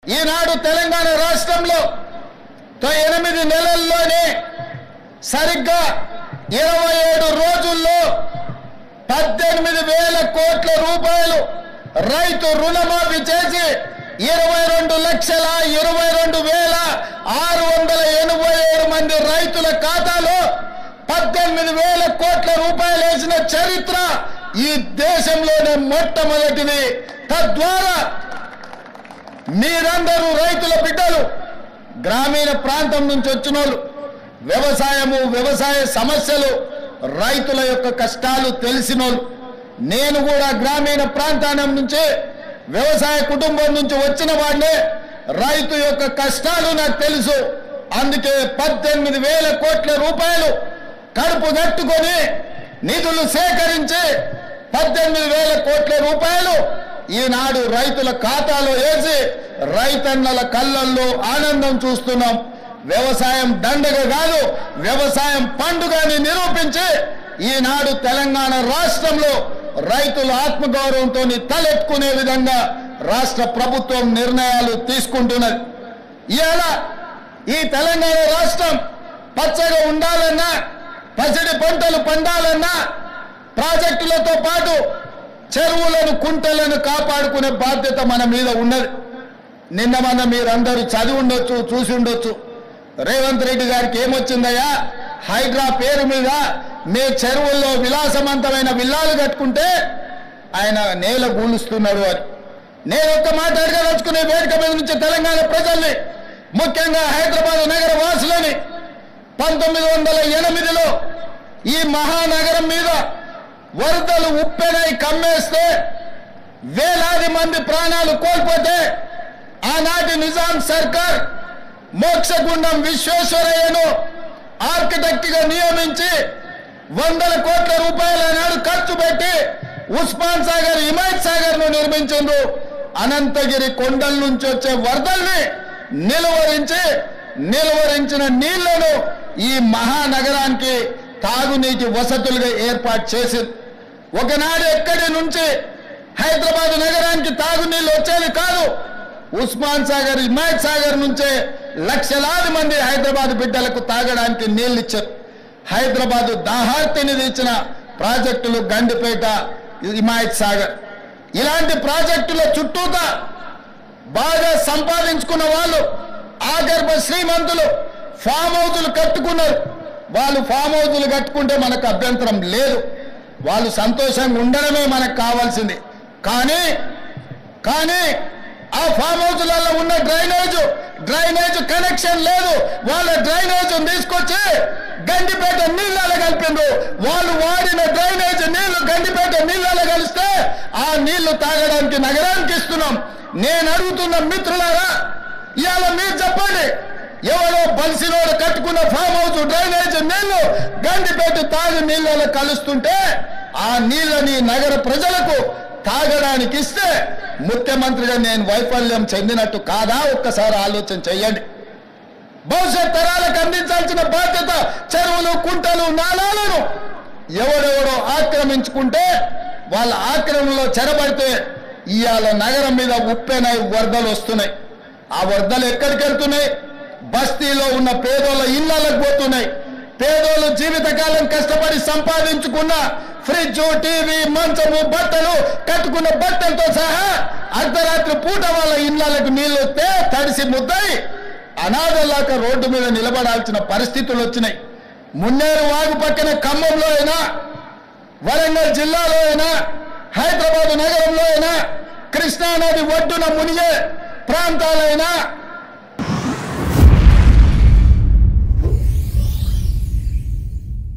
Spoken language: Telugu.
ఈనాడు తెలంగాణ రాష్ట్రంలో 8 నెలల్లోనే సరిగ్గా 27 రోజుల్లో 18,000 కోట్ల రూపాయలు రైతు రుణమాఫీ చేసి 22,22,687 మంది రైతుల ఖాతాలో 18,000 కోట్ల రూపాయలు వేసిన చరిత్ర ఈ దేశంలోనే మొట్టమొదటిది. తద్వారా మీరందరూ రైతుల బిడ్డలు, గ్రామీణ ప్రాంతం నుంచి వచ్చినోళ్ళు, వ్యవసాయ సమస్యలు, రైతుల యొక్క కష్టాలు తెలిసినోళ్ళు. నేను కూడా గ్రామీణ ప్రాంతానం నుంచి వ్యవసాయ కుటుంబం నుంచి వచ్చిన వాడినే. రైతు యొక్క కష్టాలు నాకు తెలుసు. అందుకే 18,000 కోట్ల రూపాయలు కడుపు కట్టుకొని నిధులు సేకరించి 18,000 కోట్ల రూపాయలు ఈనాడు రైతుల ఖాతాలో వేసి రైతన్నల కళ్ళల్లో ఆనందం చూస్తున్నాం. వ్యవసాయం దండగ కాదు, వ్యవసాయం పండుగని నిరూపించి ఈనాడు తెలంగాణ రాష్ట్రంలో రైతుల ఆత్మగౌరవంతో తలెత్తుకునే విధంగా రాష్ట్ర ప్రభుత్వం నిర్ణయాలు తీసుకుంటున్నది. ఇవాళ ఈ తెలంగాణ రాష్ట్రం పచ్చగా ఉండాలన్నా, పసిడి పంటలు పండాలన్నా ప్రాజెక్టులతో పాటు చెరువులను, కుంటలను కాపాడుకునే బాధ్యత మన మీద ఉన్నది. నిన్న మన మీరందరూ చదివి ఉండొచ్చు, చూసి ఉండొచ్చు. రేవంత్ రెడ్డి గారికి ఏమొచ్చిందయ్యా, హైడ్రా పేరు మీద మీ చెరువుల్లో విలాసవంతమైన విల్లాలు కట్టుకుంటే ఆయన నేల గూలుస్తున్నాడు అని. నేను ఒక్క మాట అడగదలుచుకునే వేదిక మీద నుంచి తెలంగాణ ప్రజల్ని, ముఖ్యంగా హైదరాబాద్ నగర వాసులని, 1908లో ఈ మహానగరం మీద వరదలు ఉప్పెనై కమ్మేస్తే వేలాది మంది ప్రాణాలు కోల్పోతే ఆనాటి నిజాం సర్కార్ మోక్షగుండం విశ్వేశ్వరయ్యను ఆర్కిటెక్ట్ గా నియమించి 100 కోట్ల రూపాయల నాడు ఖర్చు పెట్టి ఉస్మాన్ సాగర్, హిమాయత్ సాగర్ ను నిర్మించిండ్రు. అనంతగిరి కొండల నుంచి వచ్చే వరదల్ని నిలువరించిన నీళ్లను ఈ మహానగరానికి తాగునీటి వసతులుగా ఏర్పాటు చేసింది. ఒకనాడు ఎక్కడి నుంచి హైదరాబాద్ నగరానికి తాగునీళ్ళు వచ్చేది కాదు. ఉస్మాన్ సాగర్, హిమాయత్ సాగర్ నుంచే లక్షలాది మంది హైదరాబాద్ బిడ్డలకు తాగడానికి నీళ్లు ఇచ్చారు. హైదరాబాద్ దాహార్తిని తీర్చిన ప్రాజెక్టులు గండిపేట, హిమాయత్ సాగర్. ఇలాంటి ప్రాజెక్టుల చుట్టూతా బాగా సంపాదించుకున్న వాళ్ళు, ఆగర్భ శ్రీమంతులు ఫామ్ హౌజులు కట్టుకున్నారు. వాళ్ళు ఫామ్ హౌజులు కట్టుకుంటే మనకు అభ్యంతరం లేదు, వాళ్ళు సంతోషంగా ఉండడమే మనకు కావాల్సింది. కానీ ఆ ఫామ్ హౌజులలో ఉన్న డ్రైనేజ్ కనెక్షన్ లేదు. వాళ్ళ డ్రైనేజ్ తీసుకొచ్చి గండిపేట నీళ్ళలో కలిపిండ్రు. వాళ్ళు వాడిన డ్రైనేజ్ నీళ్లు గండిపేట నీళ్ళలో కలిస్తే ఆ నీళ్లు తాగడానికి నగరానికి ఇస్తున్నాం. నేను అడుగుతున్న మిత్రులారా, ఇవాళ మీరు చెప్పండి, ఎవరో బలిసినోడు కట్టుకున్న ఫామ్ హౌస్ డ్రైనేజ్ నీళ్లు గండిపేట తాగి నీళ్ళలో కలుస్తుంటే ఆ నీళ్ళని నగర ప్రజలకు తాగడానికి ఇస్తే ముఖ్యమంత్రిగా నేను వైఫల్యం చెందినట్టు కాదా? ఒక్కసారి ఆలోచన చెయ్యండి. భవిష్యత్ తరాలకు అందించాల్సిన బాధ్యత చెరువులు, కుంటలు, నాలాలను ఎవడెవడో ఆక్రమించుకుంటే వాళ్ళ ఆక్రమణలో చెరబడితే ఇవాళ నగరం మీద ఉప్పెనై వరదలు వస్తున్నాయి. ఆ వరదలు ఎక్కడికి వెళ్తున్నాయి? బస్తీలో ఉన్న పేదోళ్ళ ఇళ్లకు పోతున్నాయి. పేదోళ్ళు జీవితకాలం కష్టపడి సంపాదించుకున్న ఫ్రిడ్జ్, టీవీ, మంచము, బట్టలు, కట్టుకున్న బట్టలతో సహా అర్ధరాత్రి పూట వాళ్ళ ఇళ్లకు నీళ్లు వస్తే తడిసి ముద్దయి అనాథలాక రోడ్డు మీద నిలబడాల్సిన పరిస్థితులు వచ్చినాయి. మున్నేరు వాగు పక్కన ఖమ్మంలో అయినా, వరంగల్ జిల్లాలో అయినా, హైదరాబాద్ నగరంలో అయినా, కృష్ణానది ఒడ్డున మునిగే ప్రాంతాలైనా